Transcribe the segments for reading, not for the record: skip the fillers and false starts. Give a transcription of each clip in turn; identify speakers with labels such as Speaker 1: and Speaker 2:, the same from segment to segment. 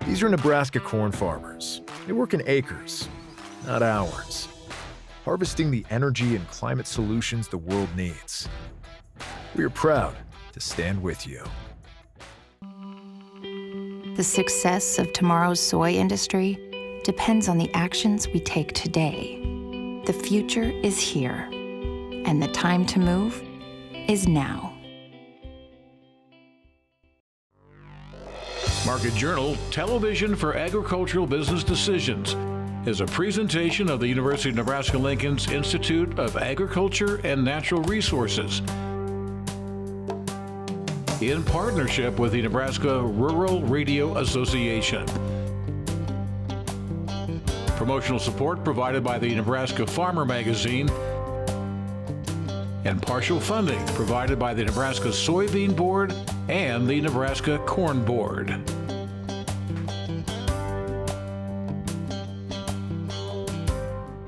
Speaker 1: These are Nebraska corn farmers. They work in acres, not hours, harvesting the energy and climate solutions the world needs. We are proud to stand with you.
Speaker 2: The success of tomorrow's soy industry depends on the actions we take today. The future is here, and the time to move is now.
Speaker 3: Market Journal Television for Agricultural Business Decisions is a presentation of the University of Nebraska-Lincoln's Institute of Agriculture and Natural Resources in partnership with the Nebraska Rural Radio Association. Promotional support provided by the Nebraska Farmer Magazine and partial funding provided by the Nebraska Soybean Board and the Nebraska Corn Board.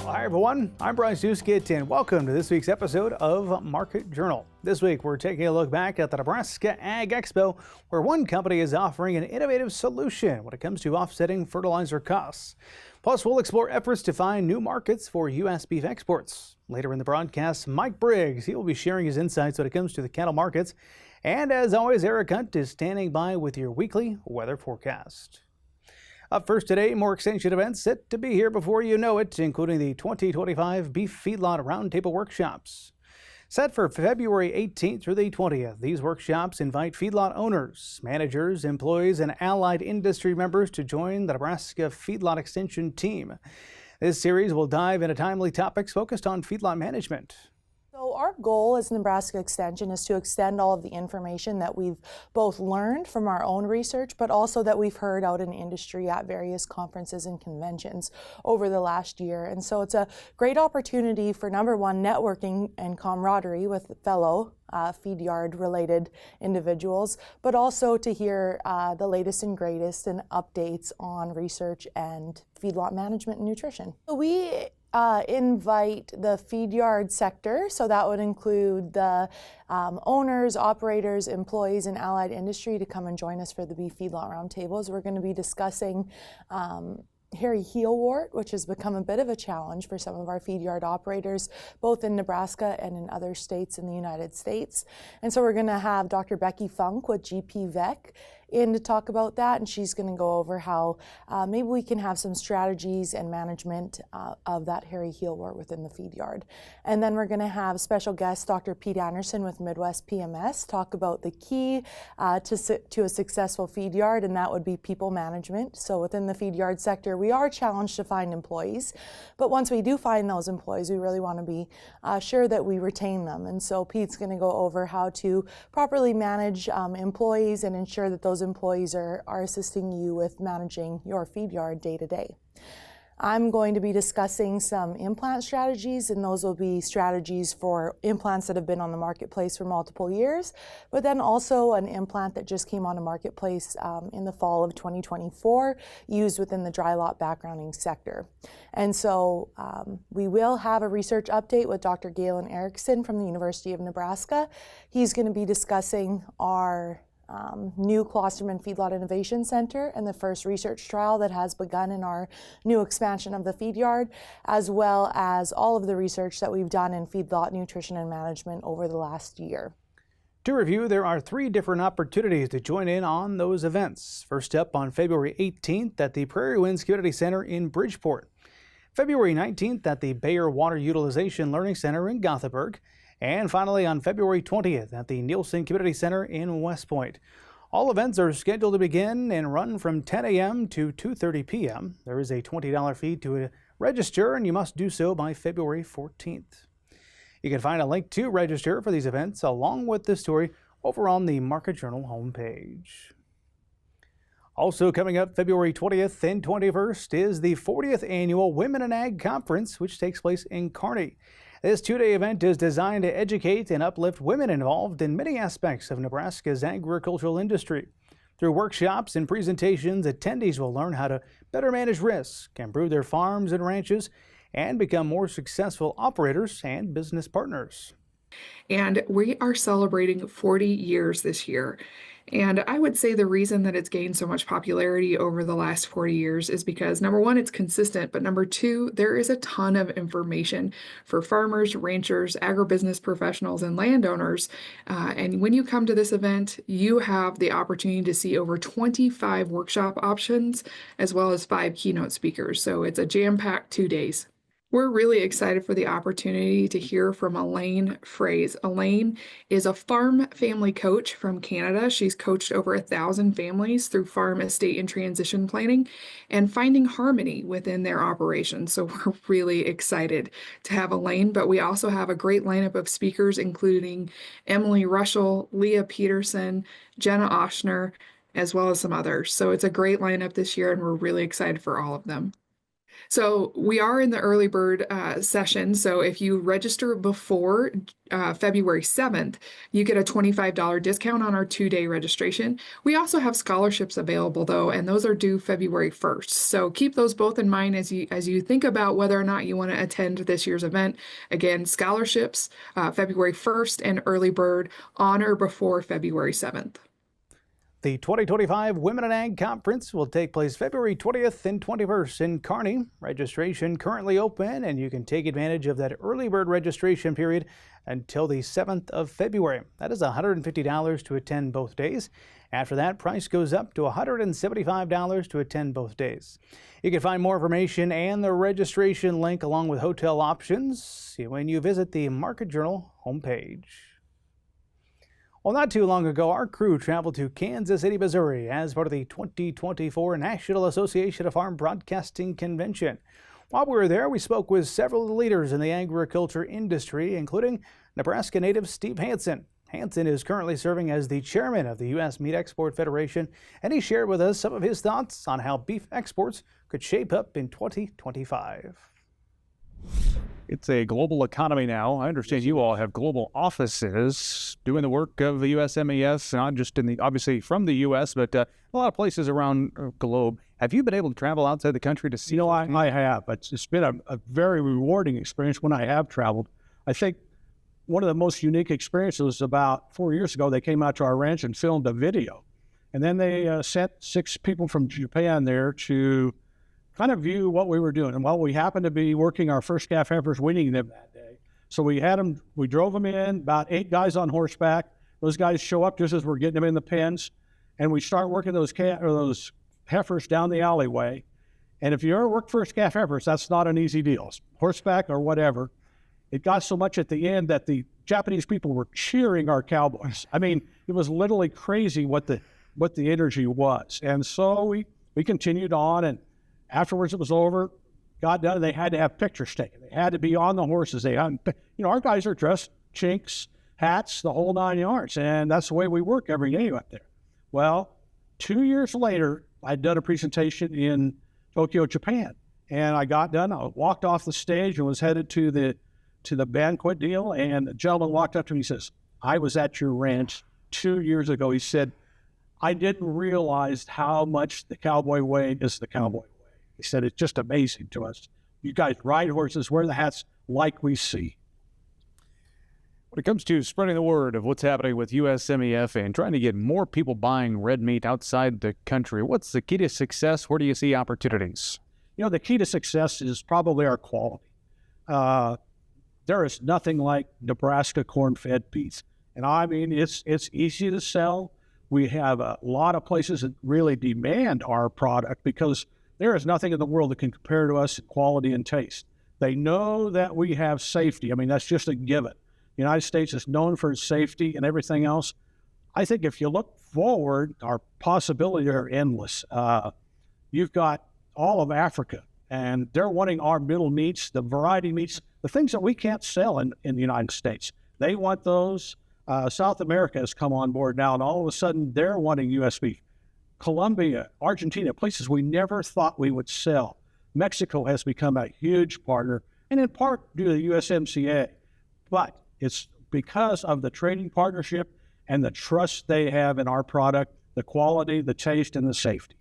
Speaker 4: Hi everyone, I'm Brian Duskett and welcome to this week's episode of Market Journal. This week we're taking a look back at the Nebraska Ag Expo, where one company is offering an innovative solution when it comes to offsetting fertilizer costs. Plus, we'll explore efforts to find new markets for U.S. beef exports. Later in the broadcast, Mike Briggs, he will be sharing his insights when it comes to the cattle markets. And as always, Eric Hunt is standing by with your weekly weather forecast. Up first today, more extension events set to be here before you know it, including the 2025 Beef Feedlot Roundtable Workshops. Set for February 18th through the 20th, these workshops invite feedlot owners, managers, employees, and allied industry members to join the Nebraska Feedlot Extension team. This series will dive into timely topics focused on feedlot management.
Speaker 5: So our goal as Nebraska Extension is to extend all of the information that we've both learned from our own research, but also that we've heard out in industry at various conferences and conventions over the last year. And so it's a great opportunity for, number one, networking and camaraderie with fellow feed yard related individuals, but also to hear the latest and greatest and updates on research and feedlot management and nutrition. We invite the feed yard sector, so that would include the owners, operators, employees, and allied industry to come and join us for the Beef Feedlot Roundtables. We're going to be discussing hairy heelwort, which has become a bit of a challenge for some of our feed yard operators, both in Nebraska and in other states in the United States. And so we're going to have Dr. Becky Funk with GP VEC in to talk about that, and she's going to go over how maybe we can have some strategies and management of that hairy heelwort within the feed yard. And then we're going to have special guest Dr. Pete Anderson with Midwest PMS talk about the key to a successful feed yard, and that would be people management. So within the feed yard sector, we are challenged to find employees, but once we do find those employees, we really want to be sure that we retain them. And so Pete's going to go over how to properly manage employees and ensure that those employees are assisting you with managing your feed yard day to day. I'm going to be discussing some implant strategies, and those will be strategies for implants that have been on the marketplace for multiple years, but then also an implant that just came on the marketplace in the fall of 2024, used within the dry lot backgrounding sector. And so we will have a research update with Dr. Galen Erickson from the University of Nebraska. He's going to be discussing our new Klosterman Feedlot Innovation Center and the first research trial that has begun in our new expansion of the feed yard, as well as all of the research that we've done in feedlot nutrition and management over the last year.
Speaker 4: To review, there are 3 different opportunities to join in on those events. First up, on February 18th at the Prairie Winds Community Center in Bridgeport. February 19th at the Bayer Water Utilization Learning Center in Gothenbenburg. And finally, on February 20th at the Neilsen Community Center in West Point. All events are scheduled to begin and run from 10 a.m. to 2:30 p.m. There is a $20 fee to register, and you must do so by February 14th. You can find a link to register for these events along with this story over on the Market Journal homepage. Also coming up February 20th and 21st is the 40th Annual Women in Ag Conference, which takes place in Kearney. This 2-day event is designed to educate and uplift women involved in many aspects of Nebraska's agricultural industry. Through workshops and presentations, attendees will learn how to better manage risk, improve their farms and ranches, and become more successful operators and business partners.
Speaker 6: And we are celebrating 40 years this year. And I would say the reason that it's gained so much popularity over the last 40 years is because number one, it's consistent, but number two, there is a ton of information for farmers, ranchers, agribusiness professionals, and landowners. And when you come to this event, you have the opportunity to see over 25 workshop options, as well as 5 keynote speakers. So it's a jam-packed 2 days. We're really excited for the opportunity to hear from Elaine Fraze. Elaine is a farm family coach from Canada. She's coached over 1,000 families through farm estate and transition planning and finding harmony within their operations. So we're really excited to have Elaine, but we also have a great lineup of speakers, including Emily Rushell, Leah Peterson, Jenna Oshner, as well as some others. So it's a great lineup this year, and we're really excited for all of them. So we are in the early bird session. So if you register before February 7th, you get a $25 discount on our 2-day registration. We also have scholarships available though, and those are due February 1st. So keep those both in mind as you think about whether or not you want to attend this year's event. Again, scholarships February 1st and early bird on or before February 7th.
Speaker 4: The 2025 Women in Ag Conference will take place February 20th and 21st in Kearney. Registration currently open, and you can take advantage of that early bird registration period until the 7th of February. That is $150 to attend both days. After that, price goes up to $175 to attend both days. You can find more information and the registration link along with hotel options when you visit the Market Journal homepage. Well, not too long ago, our crew traveled to Kansas City, Missouri as part of the 2024 National Association of Farm Broadcasting Convention. While we were there, we spoke with several of the leaders in the agriculture industry, including Nebraska native Steve Hansen. Hansen is currently serving as the chairman of the U.S. Meat Export Federation, and he shared with us some of his thoughts on how beef exports could shape up in 2025.
Speaker 7: It's a global economy now. I understand you all have global offices doing the work of the USMEF, not just obviously from the U.S., but a lot of places around the globe. Have you been able to travel outside the country to see?
Speaker 8: I have. It's been a very rewarding experience when I have traveled. I think one of the most unique experiences was about 4 years ago. They came out to our ranch and filmed a video. And then they sent 6 people from Japan there to kind of view what we were doing. And while we happened to be working our first calf heifers, weaning them that day. So we drove them in, about 8 guys on horseback. Those guys show up just as we're getting them in the pens. And we start working those heifers down the alleyway. And if you ever work first calf heifers, that's not an easy deal. Horseback or whatever. It got so much at the end that the Japanese people were cheering our cowboys. I mean, it was literally crazy what the energy was. And so we continued on, and afterwards it was over, got done, and they had to have pictures taken. They had to be on the horses. Our guys are dressed, chinks, hats, the whole 9 yards, and that's the way we work every day up there. Well, 2 years later, I'd done a presentation in Tokyo, Japan, and I got done. I walked off the stage and was headed to the banquet deal, and a gentleman walked up to me and says, "I was at your ranch 2 years ago." He said, "I didn't realize how much the cowboy way is the cowboy way." He said, "It's just amazing to us. You guys ride horses, wear the hats like we see."
Speaker 7: When it comes to spreading the word of what's happening with USMEF and trying to get more people buying red meat outside the country, what's the key to success? Where do you see opportunities?
Speaker 8: The key to success is probably our quality. There is nothing like Nebraska corn-fed beef. And I mean, it's easy to sell. We have a lot of places that really demand our product because there is nothing in the world that can compare to us in quality and taste. They know that we have safety. I mean, that's just a given. The United States is known for its safety and everything else. I think if you look forward, our possibilities are endless. You've got all of Africa, and they're wanting our middle meats, the variety meats, the things that we can't sell in the United States. They want those. South America has come on board now, and all of a sudden they're wanting U.S. beef. Colombia, Argentina, places we never thought we would sell. Mexico has become a huge partner, and in part due to the USMCA. But it's because of the trading partnership and the trust they have in our product, the quality, the taste, and the safety.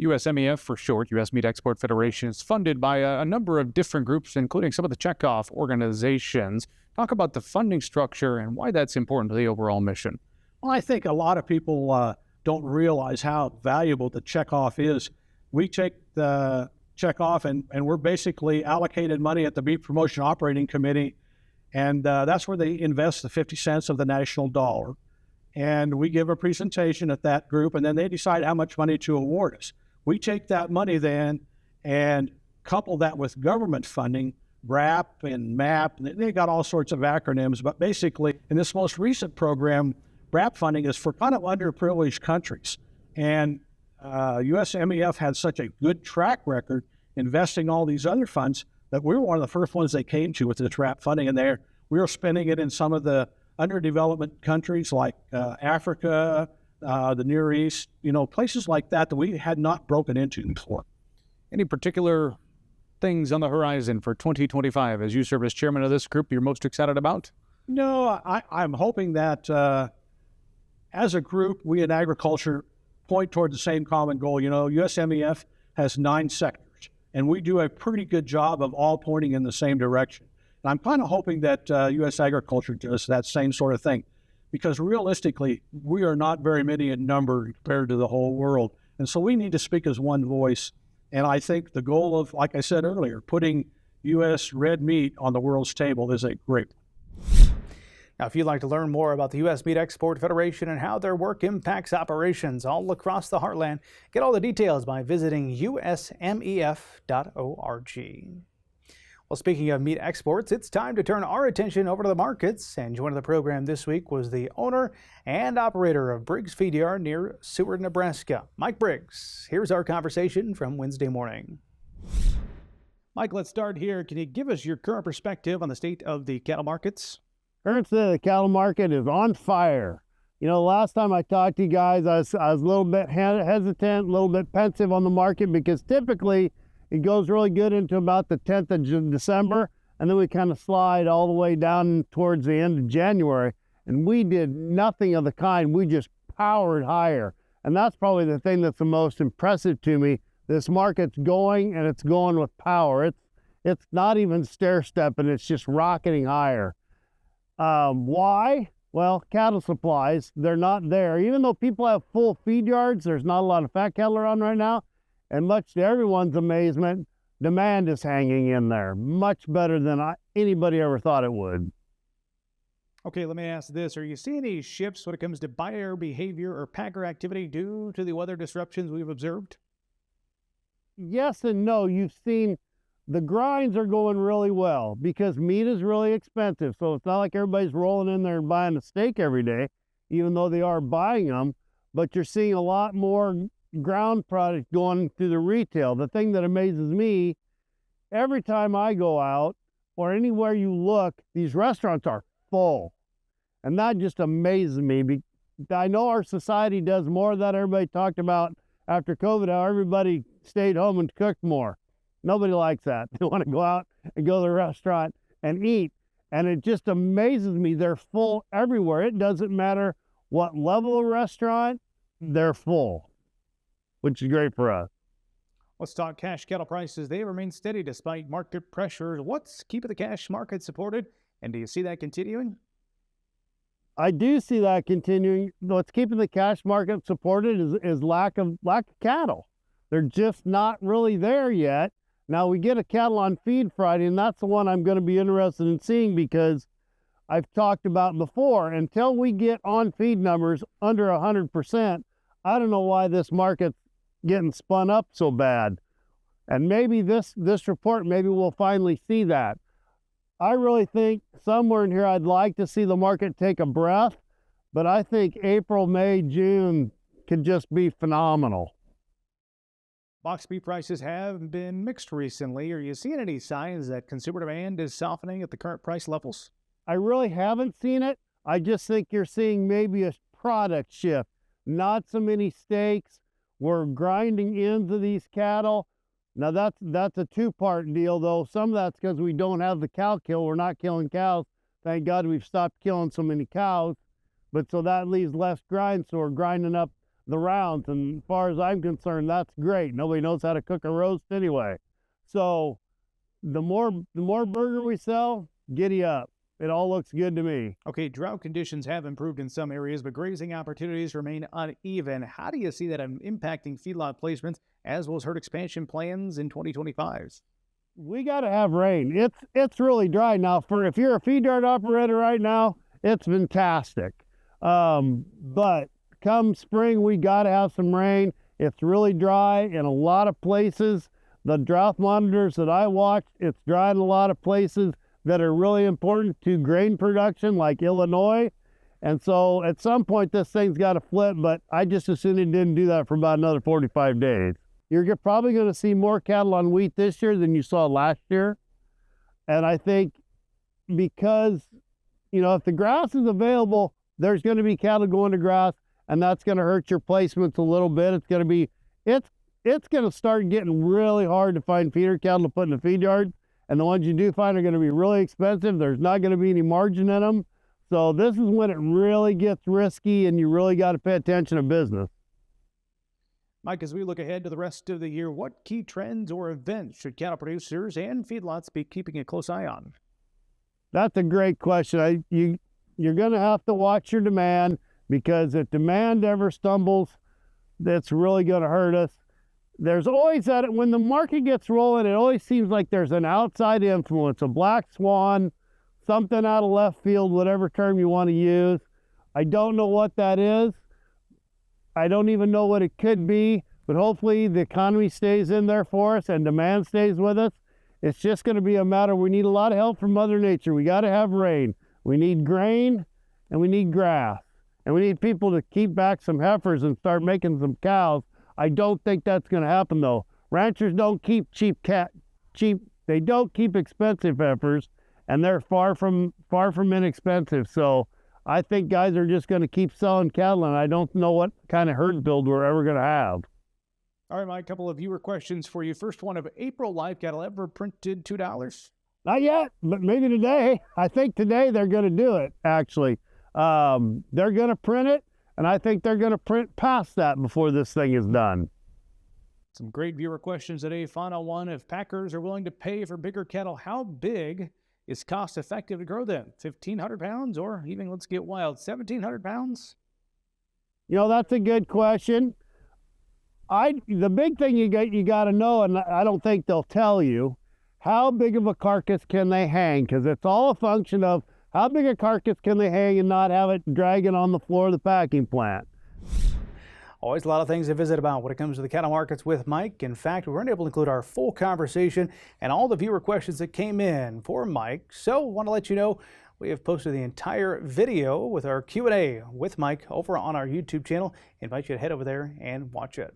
Speaker 7: USMEF, for short, U.S. Meat Export Federation, is funded by a number of different groups, including some of the checkoff organizations. Talk about the funding structure and why that's important to the overall mission.
Speaker 8: Well, I think a lot of people don't realize how valuable the checkoff is. We take the checkoff and we're basically allocated money at the Beef Promotion Operating Committee, and that's where they invest the 50 cents of the national dollar. And we give a presentation at that group, and then they decide how much money to award us. We take that money then and couple that with government funding, RAP and MAP. They got all sorts of acronyms, but basically in this most recent program, RAP funding is for kind of underprivileged countries. And USMEF had such a good track record investing all these other funds that we were one of the first ones they came to with this RAP funding. And we were spending it in some of the underdeveloped countries like Africa, the Near East, places like that we had not broken into before.
Speaker 7: Any particular things on the horizon for 2025 as you serve as chairman of this group you're most excited about?
Speaker 8: No, I'm hoping that as a group, we in agriculture point toward the same common goal. USMEF has 9 sectors, and we do a pretty good job of all pointing in the same direction. And I'm kind of hoping that U.S. agriculture does that same sort of thing, because realistically, we are not very many in number compared to the whole world. And so we need to speak as one voice. And I think the goal of, like I said earlier, putting U.S. red meat on the world's table is a great one.
Speaker 4: Now, if you'd like to learn more about the U.S. Meat Export Federation and how their work impacts operations all across the heartland, get all the details by visiting usmef.org. Well, speaking of meat exports, it's time to turn our attention over to the markets. And joining the program this week was the owner and operator of Briggs Feed Yard near Seward, Nebraska, Mike Briggs. Here's our conversation from Wednesday morning. Mike, let's start here. Can you give us your current perspective on the state of the cattle markets?
Speaker 9: Current state of the cattle market is on fire. Last time I talked to you guys, I was a little bit hesitant, a little bit pensive on the market, because typically it goes really good into about the 10th of December, and then we kind of slide all the way down towards the end of January. And we did nothing of the kind. We just powered higher. And that's probably the thing that's the most impressive to me. This market's going, and it's going with power. It's not even stair-stepping, it's just rocketing higher. Why? Well, cattle supplies, they're not there. Even though people have full feed yards, there's not a lot of fat cattle around right now. And much to everyone's amazement, demand is hanging in there much better than anybody ever thought it would.
Speaker 4: Okay, let me ask this. Are you seeing any shifts when it comes to buyer behavior or packer activity due to the weather disruptions we've observed?
Speaker 9: Yes and no. You've seen the grinds are going really well because meat is really expensive. So it's not like everybody's rolling in there and buying a steak every day, even though they are buying them. But you're seeing a lot more ground product going through the retail. The thing that amazes me, every time I go out or anywhere you look, these restaurants are full. And that just amazes me. I know our society does more of that. Everybody talked about after COVID, how everybody stayed home and cooked more. Nobody likes that. They want to go out and go to the restaurant and eat. And it just amazes me. They're full everywhere. It doesn't matter what level of restaurant, they're full, which is great for us.
Speaker 4: Let's talk cash cattle prices. They remain steady despite market pressure. What's keeping the cash market supported, and do you see that continuing?
Speaker 9: I do see that continuing. What's keeping the cash market supported is lack of cattle. They're just not really there yet. Now we get a cattle on feed Friday, and that's the one I'm going to be interested in seeing, because I've talked about before, until we get on feed numbers under 100%, I don't know why this market's getting spun up so bad. And maybe this report, maybe we'll finally see that. I really think somewhere in here I'd like to see the market take a breath, but I think April, May, June could just be phenomenal.
Speaker 4: Box beef prices have been mixed recently. Are you seeing any signs that consumer demand is softening at the current price levels?
Speaker 9: I really haven't seen it. I just think you're seeing maybe a product shift. Not so many steaks. We're grinding into these cattle. Now that's a two-part deal, though. Some of that's because we don't have the cow kill. We're not killing cows. Thank God we've stopped killing so many cows. But so that leaves less grind, so we're grinding up the rounds. And as far as I'm concerned, that's great. Nobody knows how to cook a roast anyway. So the more burger we sell, giddy up. it all looks good to me.
Speaker 4: Okay, drought conditions have improved in some areas, but grazing opportunities remain uneven. How do you see that impacting feedlot placements as well as herd expansion plans in 2025?
Speaker 9: We got to have rain. It's really dry now. If you're a feed yard operator right now, it's fantastic. But come spring, we got to have some rain. It's really dry in a lot of places. The drought monitors that I watch, it's dry in a lot of places that are really important to grain production, like Illinois. And so at some point, this thing's got to flip, but I just assumed it didn't do that for about another 45 days. You're probably going to see more cattle on wheat this year than you saw last year. And I think because, if the grass is available, there's going to be cattle going to grass, and that's going to hurt your placements a little bit. It's going to start getting really hard to find feeder cattle to put in the feed yard. And the ones you do find are going to be really expensive. There's not going to be any margin in them. So this is when it really gets risky, and you really got to pay attention to business.
Speaker 4: Mike, as we look ahead to the rest of the year, what key trends or events should cattle producers and feedlots be keeping a close eye on?
Speaker 9: That's a great question. You're going to have to watch your demand, because if demand ever stumbles, that's really going to hurt us. There's always that, when the market gets rolling, it always seems like there's an outside influence, a black swan, something out of left field, whatever term you want to use. I don't know what that is. I don't even know what it could be, but hopefully the economy stays in there for us and demand stays with us. It's just going to be a matter, we need a lot of help from Mother Nature. We got to have rain. We need grain, and we need grass. And we need people to keep back some heifers and start making some cows. I don't think that's going to happen, though. Ranchers don't keep they don't keep expensive heifers, and they're far from inexpensive. So I think guys are just going to keep selling cattle, and I don't know what kind of herd build we're ever going to have.
Speaker 4: All right, Mike, a couple of viewer questions for you. First one, of April live cattle ever printed $2?
Speaker 9: Not yet, but maybe today. I think today they're going to do it, actually. They're going to print it, and I think they're going to print past that before this thing is done.
Speaker 4: Some great viewer questions today. Final one, if packers are willing to pay for bigger cattle, how big is cost effective to grow them? 1,500 pounds, or even, let's get wild, 1,700 pounds?
Speaker 9: That's a good question. The big thing you got to know, and I don't think they'll tell you, how big of a carcass can they hang? Because it's all a function of how big a carcass can they hang and not have it dragging on the floor of the packing plant.
Speaker 4: Always a lot of things to visit about when it comes to the cattle markets with Mike. In fact, we weren't able to include our full conversation and all the viewer questions that came in for Mike. So I want to let you know we have posted the entire video with our Q&A with Mike over on our YouTube channel. I invite you to head over there and watch it.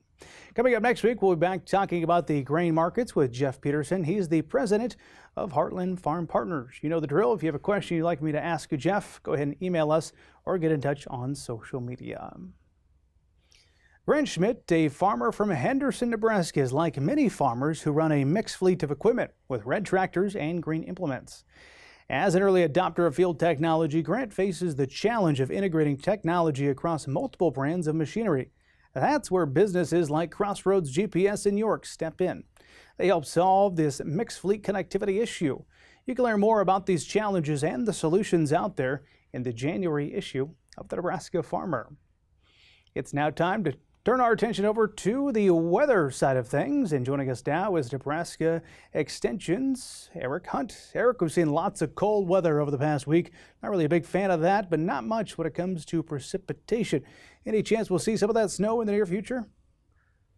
Speaker 4: Coming up next week, we'll be back talking about the grain markets with Jeff Peterson. He's the president of Heartland Farm Partners. You know the drill. If you have a question you'd like me to ask Jeff, go ahead and email us or get in touch on social media. Brent Schmidt, a farmer from Henderson, Nebraska, is like many farmers who run a mixed fleet of equipment with red tractors and green implements. As an early adopter of field technology, Grant faces the challenge of integrating technology across multiple brands of machinery. That's where businesses like Crossroads GPS in York step in. They help solve this mixed fleet connectivity issue. You can learn more about these challenges and the solutions out there in the January issue of the Nebraska Farmer. It's now time to turn our attention over to the weather side of things, and joining us now is Nebraska Extension's Eric Hunt. Eric, we've seen lots of cold weather over the past week. Not really a big fan of that, but not much when it comes to precipitation. Any chance we'll see some of that snow in the near future?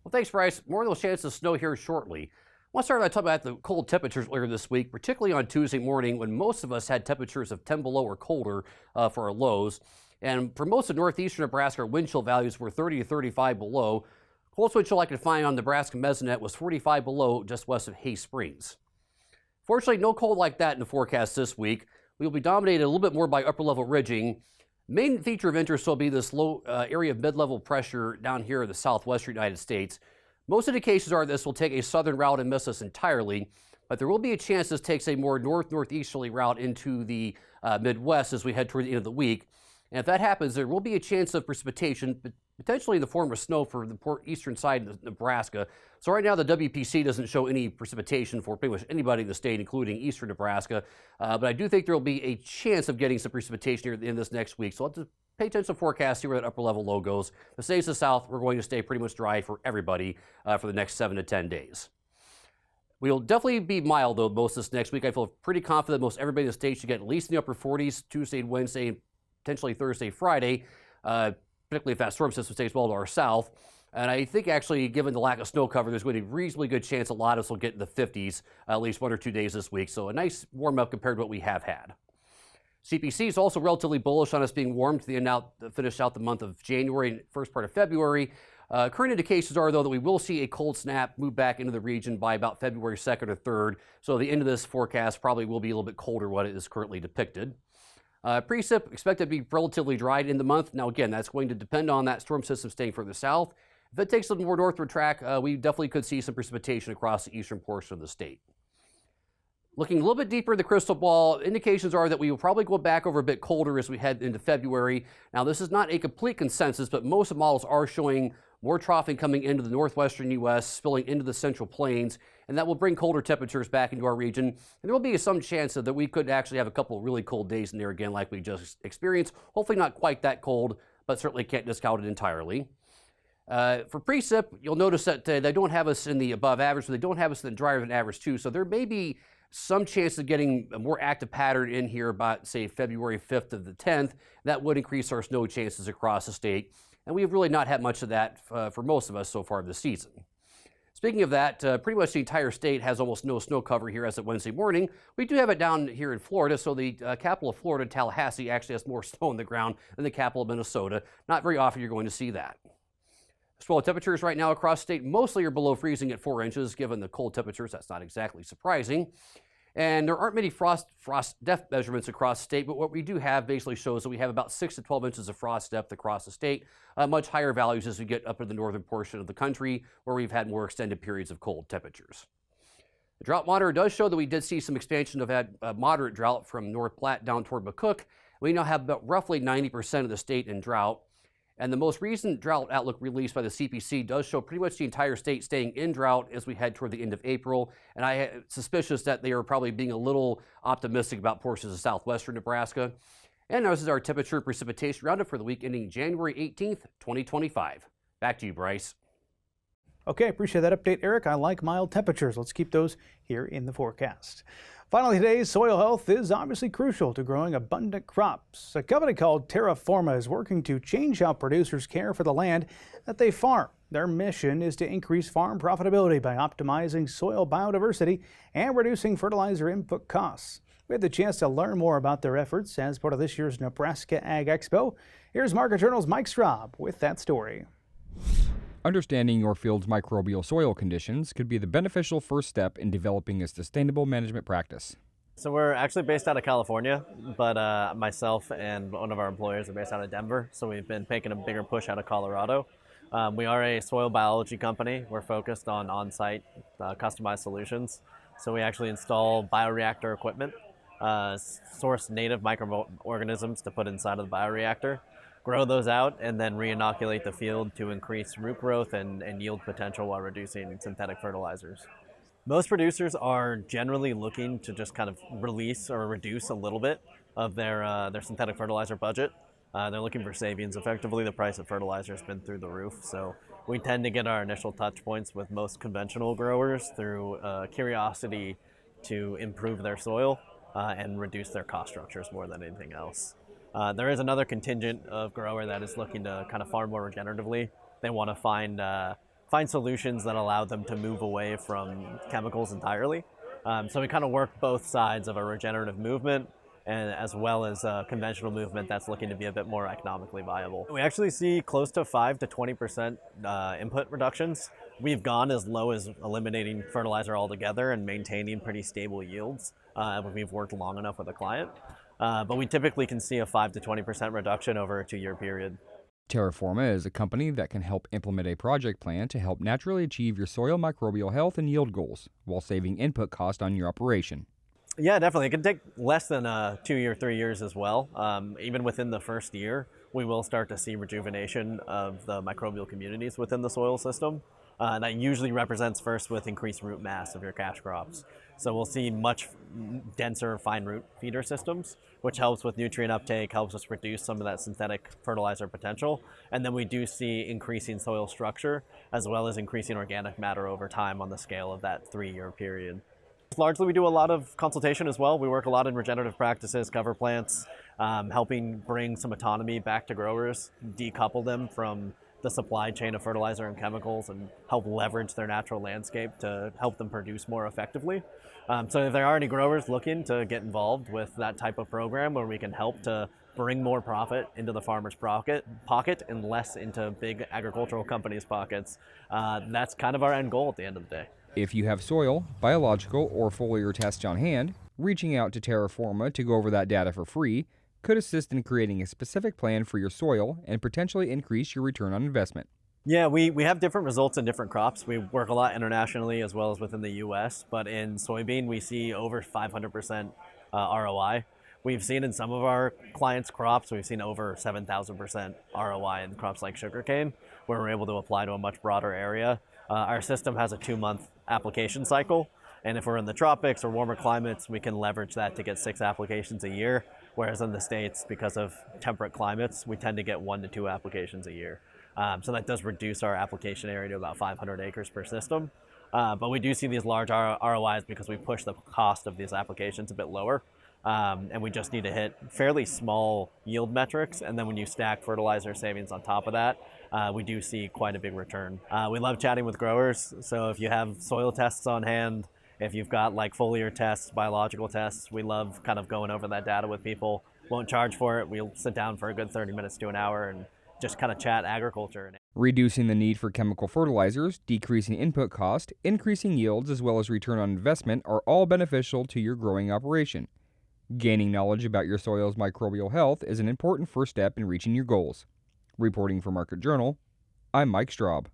Speaker 10: Well, thanks, Bryce. More of those chances of snow here shortly. I want to start by talking about the cold temperatures earlier this week, particularly on Tuesday morning when most of us had temperatures of 10 below or colder for our lows. And for most of northeastern Nebraska, our wind chill values were 30 to 35 below. Coldest wind chill I could find on Nebraska Mesonet was 45 below just west of Hay Springs. Fortunately, no cold like that in the forecast this week. We will be dominated a little bit more by upper level ridging. Main feature of interest will be this low area of mid-level pressure down here in the southwestern United States. Most indications are this will take a southern route and miss us entirely, but there will be a chance this takes a more northeasterly route into the Midwest as we head toward the end of the week. And if that happens, there will be a chance of precipitation, potentially in the form of snow for the eastern side of Nebraska. So right now the WPC doesn't show any precipitation for pretty much anybody in the state, including eastern Nebraska. But I do think there will be a chance of getting some precipitation here in this next week. So let's pay attention to the forecast, see where that upper level low goes. The states of the south, we're going to stay pretty much dry for everybody for the next 7 to 10 days. We'll definitely be mild, though, most this next week. I feel pretty confident most everybody in the state should get at least in the upper 40s Tuesday and Wednesday, and potentially Thursday, Friday, particularly if that storm system stays well to our south. And I think actually, given the lack of snow cover, there's going to be a reasonably good chance a lot of us will get in the 50s at least 1 or 2 days this week. So a nice warm up compared to what we have had. CPC is also relatively bullish on us being warm to the end finish out the month of January and first part of February. Current indications are, though, that we will see a cold snap move back into the region by about February 2nd or 3rd. So the end of this forecast probably will be a little bit colder than what it is currently depicted. Precip expected to be relatively dry in the month. Now, again, that's going to depend on that storm system staying further south. If it takes a little more northward track, we definitely could see some precipitation across the eastern portion of the state. Looking a little bit deeper in the crystal ball, indications are that we will probably go back over a bit colder as we head into February. Now, this is not a complete consensus, but most of the models are showing more troughing coming into the northwestern U.S., spilling into the central plains, and that will bring colder temperatures back into our region. And there will be some chance that we could actually have a couple of really cold days in there again like we just experienced. Hopefully not quite that cold, but certainly can't discount it entirely. For precip, you'll notice that they don't have us in the above average, but they don't have us in the drier than average too. So there may be some chance of getting a more active pattern in here about, say, February 5th to the 10th. That would increase our snow chances across the state. And we have really not had much of that for most of us so far this season. Speaking of that, pretty much the entire state has almost no snow cover here as of Wednesday morning. We do have it down here in Florida, so the capital of Florida, Tallahassee, actually has more snow on the ground than the capital of Minnesota. Not very often you're going to see that. Swell temperatures right now across the state mostly are below freezing at 4 inches. Given the cold temperatures, that's not exactly surprising. And there aren't many frost depth measurements across the state, but what we do have basically shows that we have about 6 to 12 inches of frost depth across the state, much higher values as we get up in the northern portion of the country where we've had more extended periods of cold temperatures. The drought monitor does show that we did see some expansion of that moderate drought from North Platte down toward McCook. We now have about roughly 90% of the state in drought. And the most recent drought outlook released by the CPC does show pretty much the entire state staying in drought as we head toward the end of April. And I am suspicious that they are probably being a little optimistic about portions of southwestern Nebraska. And this is our temperature precipitation roundup for the week ending January 18th, 2025. Back to you, Bryce.
Speaker 4: Okay, appreciate that update, Eric. I like mild temperatures. Let's keep those here in the forecast. Finally today, soil health is obviously crucial to growing abundant crops. A company called Terra Forma is working to change how producers care for the land that they farm. Their mission is to increase farm profitability by optimizing soil biodiversity and reducing fertilizer input costs. We had the chance to learn more about their efforts as part of this year's Nebraska Ag Expo. Here's Market Journal's Mike Straub with that story.
Speaker 11: Understanding your field's microbial soil conditions could be the beneficial first step in developing a sustainable management practice.
Speaker 12: So we're actually based out of California, but myself and one of our employers are based out of Denver, so we've been making a bigger push out of Colorado. We are a soil biology company. We're focused on on-site customized solutions. So we actually install bioreactor equipment, source native microorganisms to put inside of the bioreactor, grow those out, and then re-inoculate the field to increase root growth and yield potential while reducing synthetic fertilizers. Most producers are generally looking to just kind of release or reduce a little bit of their synthetic fertilizer budget. They're looking for savings. Effectively, the price of fertilizer has been through the roof, so we tend to get our initial touch points with most conventional growers through curiosity to improve their soil and reduce their cost structures more than anything else. There is another contingent of grower that is looking to kind of farm more regeneratively. They want to find solutions that allow them to move away from chemicals entirely. So we kind of work both sides of a regenerative movement and as well as a conventional movement that's looking to be a bit more economically viable. We actually see close to 5 to 20% input reductions. We've gone as low as eliminating fertilizer altogether and maintaining pretty stable yields when we've worked long enough with a client. But we typically can see a 5 to 20% reduction over a 2-year period.
Speaker 11: Terra Forma is a company that can help implement a project plan to help naturally achieve your soil microbial health and yield goals while saving input cost on your operation.
Speaker 12: Yeah, definitely. It can take less than 2 or 3 years as well. Even within the first year, we will start to see rejuvenation of the microbial communities within the soil system. And that usually represents first with increased root mass of your cash crops. So we'll see much denser fine root feeder systems, which helps with nutrient uptake, helps us reduce some of that synthetic fertilizer potential. And then we do see increasing soil structure as well as increasing organic matter over time on the scale of that 3-year period. Largely, we do a lot of consultation as well. We work a lot in regenerative practices, cover plants, helping bring some autonomy back to growers, decouple them from the supply chain of fertilizer and chemicals, and help leverage their natural landscape to help them produce more effectively. So if there are any growers looking to get involved with that type of program where we can help to bring more profit into the farmer's pocket and less into big agricultural companies' pockets, that's kind of our end goal at the end of the day.
Speaker 11: If you have soil, biological, or foliar tests on hand, reaching out to Terraforma to go over that data for free could assist in creating a specific plan for your soil and potentially increase your return on investment.
Speaker 12: Yeah, we have different results in different crops. We work a lot internationally as well as within the U.S., but in soybean we see over 500% ROI. We've seen in some of our clients' crops, we've seen over 7,000% ROI in crops like sugarcane, where we're able to apply to a much broader area. Our system has a 2-month application cycle, and if we're in the tropics or warmer climates, we can leverage that to get 6 applications a year, whereas in the States, because of temperate climates, we tend to get 1 to 2 applications a year. So that does reduce our application area to about 500 acres per system. But we do see these large ROIs because we push the cost of these applications a bit lower. And we just need to hit fairly small yield metrics. And then when you stack fertilizer savings on top of that, we do see quite a big return. We love chatting with growers. So if you have soil tests on hand, if you've got like foliar tests, biological tests, we love kind of going over that data with people. Won't charge for it. We'll sit down for a good 30 minutes to an hour and just kind of chat agriculture.
Speaker 11: Reducing the need for chemical fertilizers, decreasing input cost, increasing yields, as well as return on investment are all beneficial to your growing operation. Gaining knowledge about your soil's microbial health is an important first step in reaching your goals. Reporting for Market Journal, I'm Mike Straub.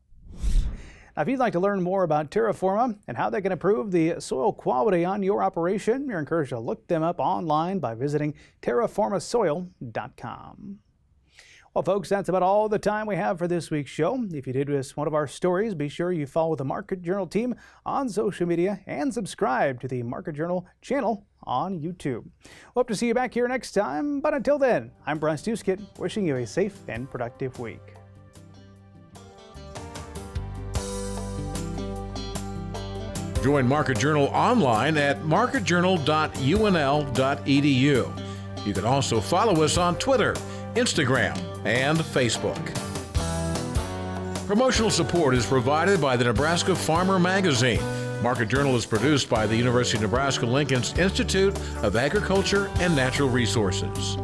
Speaker 4: Now, if you'd like to learn more about Terraforma and how they can improve the soil quality on your operation, you're encouraged to look them up online by visiting terraformasoil.com. Well, folks, that's about all the time we have for this week's show. If you did miss one of our stories, be sure you follow the Market Journal team on social media and subscribe to the Market Journal channel on YouTube. We'll hope to see you back here next time, but until then, I'm Bryce Duskett, wishing you a safe and productive week.
Speaker 3: Join Market Journal online at marketjournal.unl.edu. You can also follow us on Twitter, Instagram, and Facebook. Promotional support is provided by the Nebraska Farmer Magazine. Market Journal is produced by the University of Nebraska-Lincoln's Institute of Agriculture and Natural Resources.